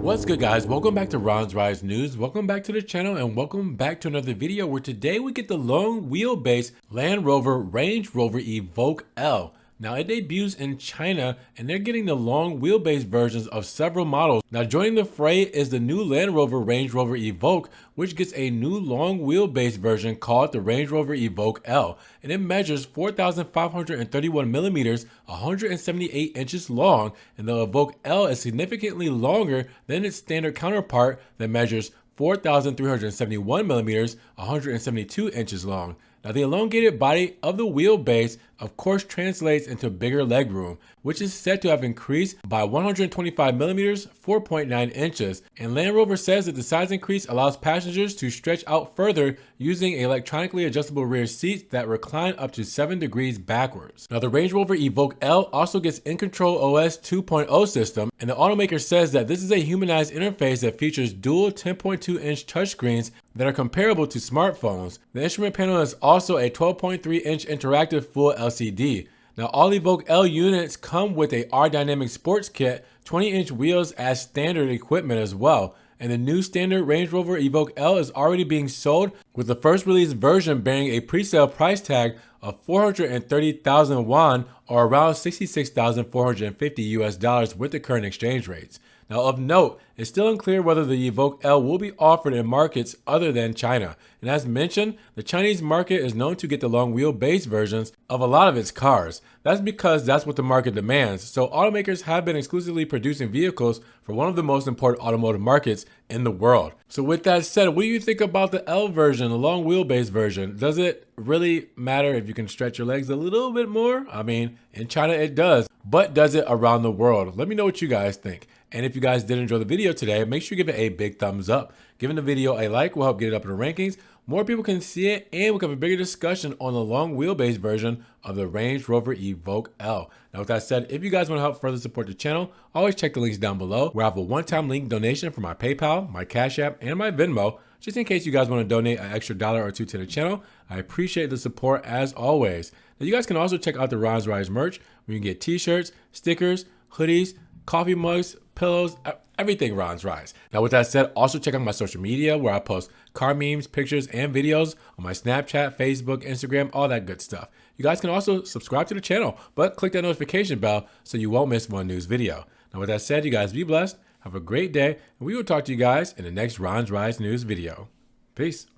What's good, guys? Welcome back to Ron's Rise News. Welcome back to the channel and welcome back to another video where today we get the long wheelbase Land Rover Range Rover Evoque L. Now it debuts in China and they're getting the long wheelbase versions of several models. Now joining the fray is the new Land Rover Range Rover Evoque, which gets a new long wheelbase version called the Range Rover Evoque L, and it measures 4,531 millimeters, 178 inches long, and the Evoque L is significantly longer than its standard counterpart that measures 4,371 millimeters, 172 inches long. Now the elongated body of the wheelbase of course translates into bigger legroom, which is said to have increased by 125 millimeters, 4.9 inches, and Land Rover says that the size increase allows passengers to stretch out further using electronically adjustable rear seats that recline up to 7 degrees backwards. Now the Range Rover Evoque L also gets In-Control OS 2.0 system, and the automaker says that this is a humanized interface that features dual 10.2-inch touchscreens that are comparable to smartphones. The instrument panel is also a 12.3-inch interactive full LCD. Now all Evoque L units come with a R-Dynamic Sports Kit, 20-inch wheels as standard equipment as well. And the new standard Range Rover Evoque L is already being sold, with the first release version bearing a pre-sale price tag of 430,000 won, or around $66,450 US with the current exchange rates. Now of note, it's still unclear whether the Evoque L will be offered in markets other than China. And as mentioned, the Chinese market is known to get the long wheelbase versions of a lot of its cars. That's because that's what the market demands. So automakers have been exclusively producing vehicles for one of the most important automotive markets in the world. So with that said, what do you think about the L version, the long wheelbase version? Does it really matter if you can stretch your legs a little bit more? I mean, in China it does, but does it around the world? Let me know what you guys think. And if you guys did enjoy the video today, make sure you give it a big thumbs up. Giving the video a like will help get it up in the rankings. More people can see it, and we can have a bigger discussion on the long wheelbase version of the Range Rover Evoque L. Now with that said, if you guys want to help further support the channel, always check the links down below where I have a one-time link donation for my PayPal, my Cash App, and my Venmo, just in case you guys want to donate an extra $1 or $2 to the channel. I appreciate the support as always. Now you guys can also check out the Ron's Rise merch where you can get t-shirts, stickers, hoodies, coffee mugs, pillows, everything Ron's Rise. Now with that said, also check out my social media where I post car memes, pictures, and videos on my Snapchat, Facebook, Instagram, all that good stuff. You guys can also subscribe to the channel, but click that notification bell so you won't miss one news video. Now with that said, you guys be blessed, have a great day, and we will talk to you guys in the next Ron's Rise News video. Peace.